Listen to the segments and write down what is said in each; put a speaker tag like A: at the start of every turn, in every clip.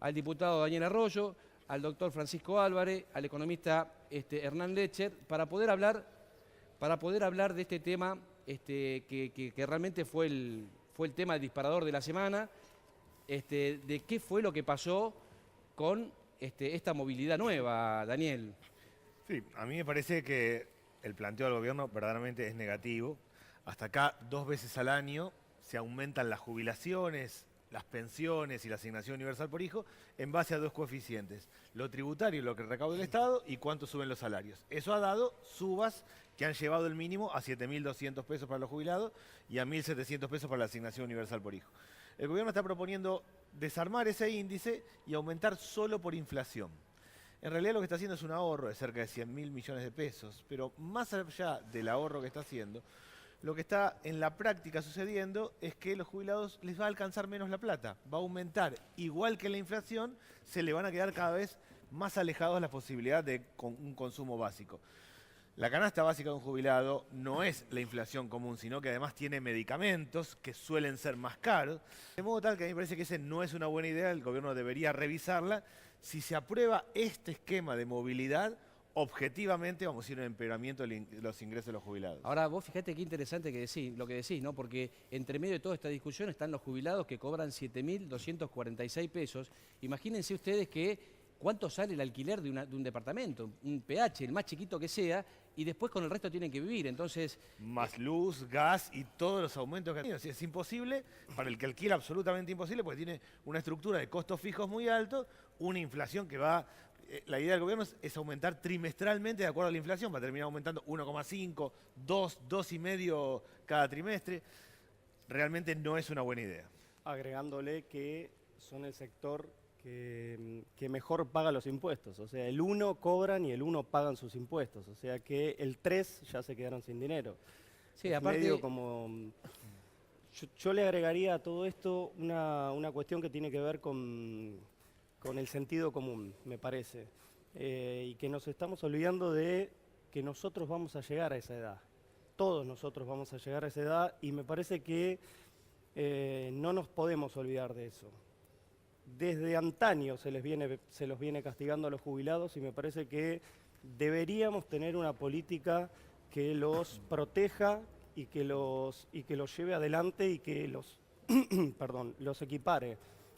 A: al diputado Daniel Arroyo, al doctor Francisco Álvarez, al economista Hernán Lecher, para poder hablar de este tema que realmente fue el tema disparador de la semana, de qué fue lo que pasó con esta movilidad nueva, Daniel.
B: Sí, a mí me parece que el planteo del gobierno verdaderamente es negativo. Hasta acá, 2 veces al año se aumentan las jubilaciones, las pensiones y la asignación universal por hijo en base a 2 coeficientes: lo tributario, lo que recauda el Estado, y cuánto suben los salarios. Eso ha dado subas que han llevado el mínimo a 7.200 pesos para los jubilados y a 1.700 pesos para la asignación universal por hijo. El gobierno está proponiendo desarmar ese índice y aumentar solo por inflación. En realidad lo que está haciendo es un ahorro de cerca de 100.000 millones de pesos, pero más allá del ahorro que está haciendo, lo que está en la práctica sucediendo es que a los jubilados les va a alcanzar menos la plata, va a aumentar igual que la inflación, se le van a quedar cada vez más alejados de la posibilidad de un consumo básico. La canasta básica de un jubilado no es la inflación común, sino que además tiene medicamentos que suelen ser más caros. De modo tal que a mí me parece que ese no es una buena idea, el gobierno debería revisarla. Si se aprueba este esquema de movilidad, objetivamente vamos a ir a un empeoramiento de los ingresos de los jubilados.
A: Ahora, vos fíjate qué interesante lo que decís, ¿no? Porque entre medio de toda esta discusión están los jubilados que cobran 7.246 pesos. Imagínense ustedes cuánto sale el alquiler de un departamento, un PH, el más chiquito que sea, y después con el resto tienen que vivir. Entonces,
B: más luz, gas y todos los aumentos que ha tenido. Es imposible, para el que alquila absolutamente imposible, porque tiene una estructura de costos fijos muy altos, una inflación que va... La idea del gobierno es aumentar trimestralmente de acuerdo a la inflación, va a terminar aumentando 1,5, 2, 2,5 cada trimestre. Realmente no es una buena idea.
C: Agregándole que son el sector que mejor paga los impuestos. O sea, el 1 cobran y el 1 pagan sus impuestos. O sea que el 3 ya se quedaron sin dinero.
A: sí,
C: Es
A: aparte...
C: medio como... Yo le agregaría a todo esto una cuestión que tiene que ver con el sentido común, me parece. Y que nos estamos olvidando de que nosotros vamos a llegar a esa edad. Todos nosotros vamos a llegar a esa edad y me parece que no nos podemos olvidar de eso. Desde antaño se los viene castigando a los jubilados y me parece que deberíamos tener una política que los proteja y que los lleve adelante y que los, los equipare,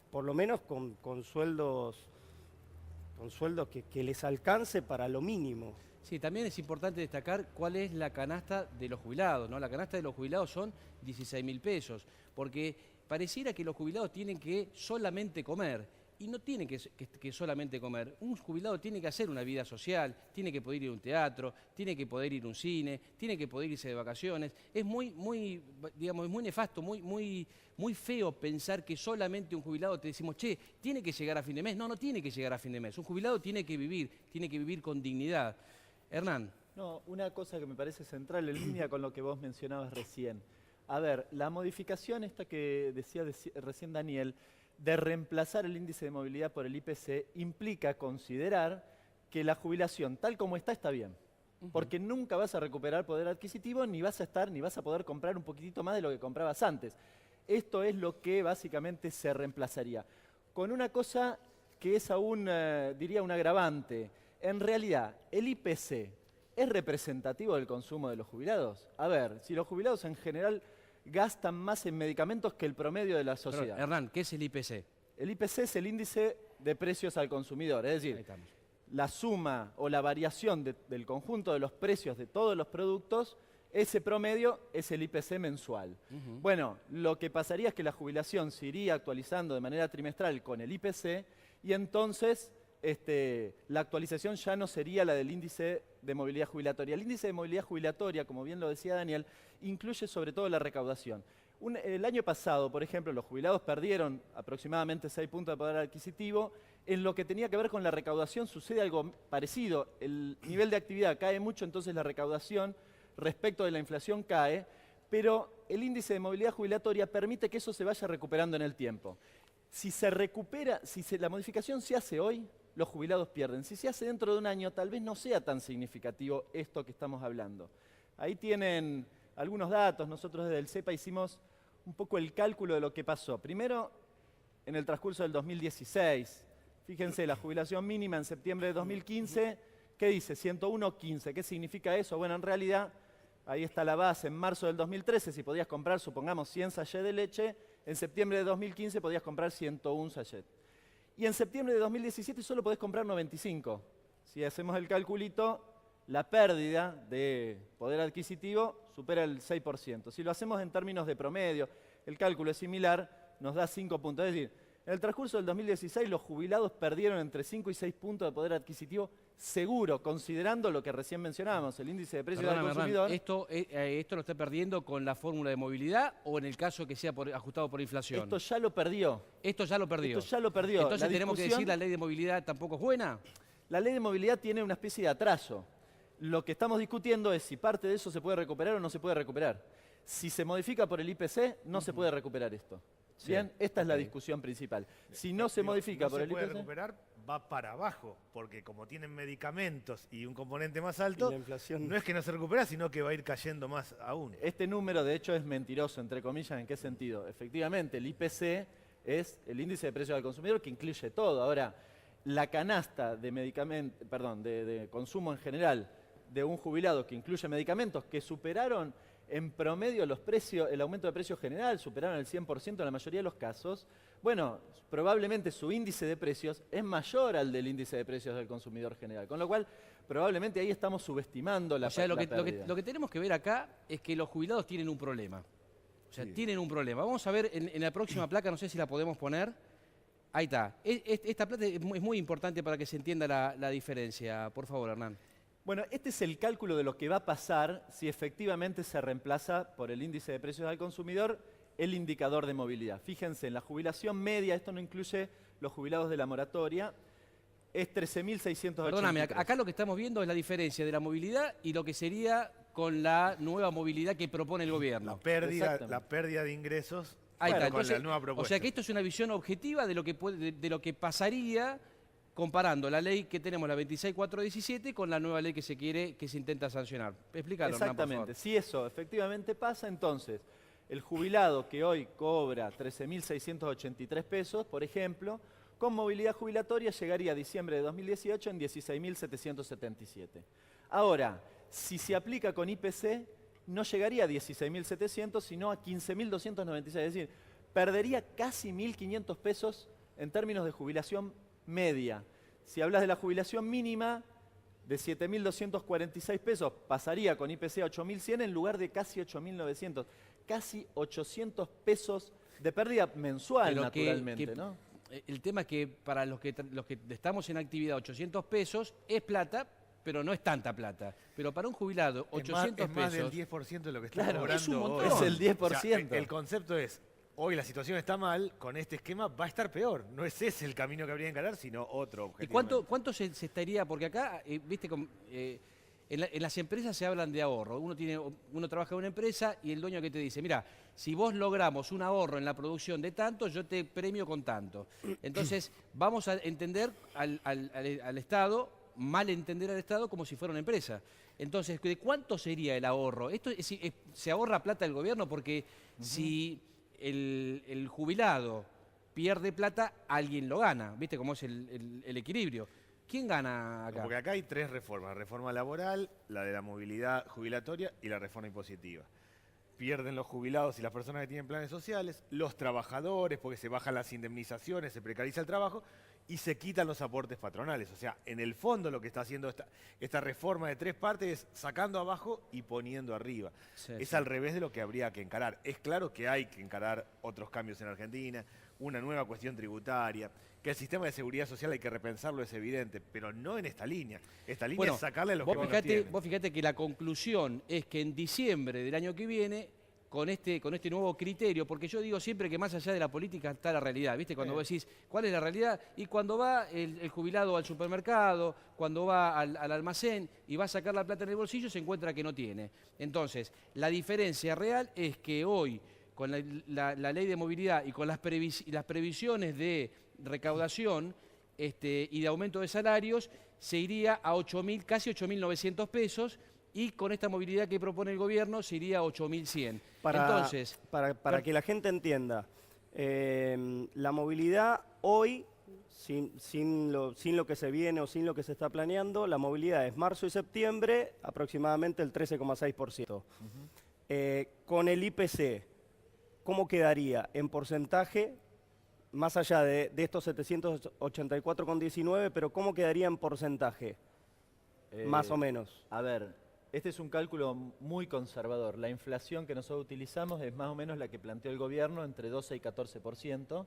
C: por lo menos con sueldos que les alcance para lo mínimo.
A: Sí, también es importante destacar cuál es la canasta de los jubilados, ¿no? La canasta de los jubilados son 16.000 pesos, porque pareciera que los jubilados tienen que solamente comer, y no tienen que solamente comer. Un jubilado tiene que hacer una vida social, tiene que poder ir a un teatro, tiene que poder ir a un cine, tiene que poder irse de vacaciones. Es muy nefasto, muy feo pensar que solamente un jubilado te decimos, che, tiene que llegar a fin de mes. No, no tiene que llegar a fin de mes. Un jubilado tiene que vivir con dignidad. Hernán.
D: No, una cosa que me parece central en línea con lo que vos mencionabas recién. A ver, la modificación esta que decía recién Daniel, de reemplazar el índice de movilidad por el IPC, implica considerar que la jubilación tal como está bien. Porque nunca vas a recuperar poder adquisitivo, ni vas a poder comprar un poquitito más de lo que comprabas antes. Esto es lo que básicamente se reemplazaría. Con una cosa que es aún, diría, un agravante. En realidad, ¿el IPC es representativo del consumo de los jubilados? A ver, si los jubilados en general gastan más en medicamentos que el promedio de la sociedad.
A: Pero, Hernán, ¿qué es el IPC?
D: El IPC es el índice de precios al consumidor, es decir, la suma o la variación del conjunto de los precios de todos los productos, ese promedio es el IPC mensual. Bueno, lo que pasaría es que la jubilación se iría actualizando de manera trimestral con el IPC y entonces la actualización ya no sería la del índice de movilidad jubilatoria. El índice de movilidad jubilatoria, como bien lo decía Daniel, incluye sobre todo la recaudación. El año pasado, por ejemplo, los jubilados perdieron aproximadamente 6 puntos de poder adquisitivo. En lo que tenía que ver con la recaudación sucede algo parecido. El nivel de actividad cae mucho, entonces la recaudación respecto de la inflación cae, pero el índice de movilidad jubilatoria permite que eso se vaya recuperando en el tiempo. Si se recupera, la modificación se hace hoy, los jubilados pierden. Si se hace dentro de un año, tal vez no sea tan significativo esto que estamos hablando. Ahí tienen algunos datos. Nosotros desde el CEPA hicimos un poco el cálculo de lo que pasó. Primero, en el transcurso del 2016, Fíjense, la jubilación mínima en septiembre de 2015, ¿qué dice? 101.15. ¿Qué significa eso? Bueno, en realidad, ahí está la base. En marzo del 2013, si podías comprar, supongamos, 100 sachets de leche, en septiembre de 2015 podías comprar 101 sachets. Y en septiembre de 2017 solo podés comprar 95. Si hacemos el calculito, la pérdida de poder adquisitivo supera el 6%. Si lo hacemos en términos de promedio, el cálculo es similar, nos da 5 puntos. Es decir, en el transcurso del 2016 los jubilados perdieron entre 5 y 6 puntos de poder adquisitivo seguro, considerando lo que recién mencionábamos, el índice de precios del consumidor.
A: ¿Esto lo está perdiendo con la fórmula de movilidad o en el caso que sea ajustado por inflación?
D: Esto ya lo perdió.
A: Esto ya lo perdió.
D: Esto ya lo perdió.
A: Entonces tenemos que decir la ley de movilidad tampoco es buena.
D: La ley de movilidad tiene una especie de atraso. Lo que estamos discutiendo es si parte de eso se puede recuperar o no se puede recuperar. Si se modifica por el IPC, no se puede recuperar esto.
B: Sí,
D: Bien, esta es la discusión principal. Si no se modifica por el
B: puede
D: IPC...
B: recuperar, va para abajo, porque como tienen medicamentos y un componente más alto,
C: Y la inflación.
B: no es que no se recupera, sino que va a ir cayendo más aún.
D: Este número, de hecho, es mentiroso, entre comillas. ¿En qué sentido? Efectivamente, el IPC es el índice de precios al consumidor que incluye todo. Ahora, la canasta de de consumo en general de un jubilado que incluye medicamentos que superaron en promedio los precios, el aumento de precios general, superaron el 100% en la mayoría de los casos, bueno, probablemente su índice de precios es mayor al del índice de precios del consumidor general. Con lo cual, probablemente ahí estamos subestimando la pérdida.
A: Lo que tenemos que ver acá es que los jubilados tienen un problema. O sea, tienen un problema. Vamos a ver en la próxima placa, no sé si la podemos poner. Ahí está. Esta placa es muy importante para que se entienda la diferencia. Por favor, Hernán.
D: Bueno, este es el cálculo de lo que va a pasar si efectivamente se reemplaza por el índice de precios al consumidor el indicador de movilidad. Fíjense, en la jubilación media, esto no incluye los jubilados de la moratoria, es 13.683.
A: Perdóname, acá lo que estamos viendo es la diferencia de la movilidad y lo que sería con la nueva movilidad que propone el gobierno.
B: La pérdida de ingresos
A: Ahí está.
B: con
A: Entonces,
B: la nueva propuesta.
A: o sea que esto es una visión objetiva de lo que pasaría comparando la ley que tenemos, la 26.417, con la nueva ley que se intenta sancionar. Explícalo, Hernán, por
D: Exactamente.
A: favor.
D: Si eso efectivamente pasa, entonces, el jubilado que hoy cobra 13.683 pesos, por ejemplo, con movilidad jubilatoria llegaría a diciembre de 2018 en 16.777. Ahora, si se aplica con IPC, no llegaría a 16.700, sino a 15.296. Es decir, perdería casi 1.500 pesos en términos de jubilación media. Si hablas de la jubilación mínima, de 7.246 pesos, pasaría con IPC a 8.100 en lugar de casi 8.900. Casi 800 pesos de pérdida mensual,
A: Pero
D: naturalmente, ¿no?
A: El tema es que para los que estamos en actividad, 800 pesos es plata, pero no es tanta plata. Pero para un jubilado, 800
B: es más
A: pesos...
B: del 10% de lo que está
D: Claro,
B: cobrando
A: es un montón.
B: hoy.
D: Es el 10%.
B: O sea, el concepto es, hoy la situación está mal, con este esquema va a estar peor. No es ese el camino que habría que encarar, sino otro.
A: ¿Y cuánto se estaría? Porque acá, viste, en las empresas se hablan de ahorro. Uno trabaja en una empresa y el dueño que te dice, mira, si vos logramos un ahorro en la producción de tanto, yo te premio con tanto. Entonces, vamos a entender al Estado, mal entender al Estado como si fuera una empresa. Entonces, ¿de cuánto sería el ahorro? ¿Se ahorra plata el gobierno? Porque si el jubilado pierde plata, alguien lo gana. ¿Viste cómo es el equilibrio? ¿Quién gana acá?
B: Porque acá hay tres reformas. La reforma laboral, la de la movilidad jubilatoria y la reforma impositiva. Pierden los jubilados y las personas que tienen planes sociales, los trabajadores porque se bajan las indemnizaciones, se precariza el trabajo y se quitan los aportes patronales. O sea, en el fondo lo que está haciendo esta reforma de tres partes es sacando abajo y poniendo arriba. Es al revés de lo que habría que encarar. Es claro que hay que encarar otros cambios en Argentina, una nueva cuestión tributaria, que el sistema de seguridad social hay que repensarlo, es evidente, pero no en esta línea. Esta línea es sacarle a los que no tienen.
A: Vos fíjate que la conclusión es que en diciembre del año que viene, con este nuevo criterio, porque yo digo siempre que más allá de la política está la realidad, ¿viste? Cuando vos decís, ¿cuál es la realidad? Y cuando va el jubilado al supermercado, cuando va al almacén y va a sacar la plata en el bolsillo, se encuentra que no tiene. Entonces, la diferencia real es que hoy, con la ley de movilidad y con las previsiones de recaudación y de aumento de salarios, se iría a casi 8.900 pesos, y con esta movilidad que propone el gobierno se iría a 8.100.
C: Para que la gente entienda, la movilidad hoy sin lo que se viene o sin lo que se está planeando, la movilidad es marzo y septiembre, aproximadamente el 13,6%. Con el IPC, ¿cómo quedaría en porcentaje, más allá de estos 784,19, pero cómo quedaría en porcentaje, más o menos?
D: A ver, este es un cálculo muy conservador. La inflación que nosotros utilizamos es más o menos la que planteó el gobierno, entre 12 y 14%.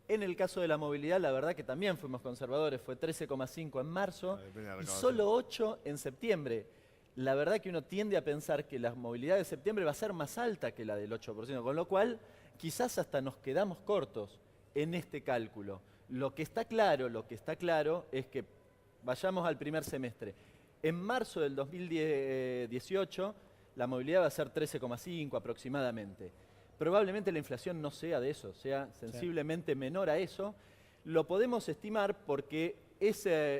D: En el caso de la movilidad, la verdad que también fuimos conservadores, fue 13,5 en marzo y solo 8 en septiembre. La verdad que uno tiende a pensar que la movilidad de septiembre va a ser más alta que la del 8%, con lo cual quizás hasta nos quedamos cortos en este cálculo. Lo que está claro es que vayamos al primer semestre. En marzo del 2018, la movilidad va a ser 13,5 aproximadamente. Probablemente la inflación no sea de eso, sea sensiblemente menor a eso. Lo podemos estimar porque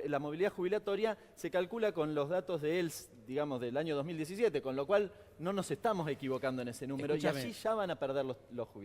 D: la movilidad jubilatoria se calcula con los datos de ELS, digamos, del año 2017, con lo cual no nos estamos equivocando en ese número.
A: Escúchame.
D: Y así ya van a perder los jubilados.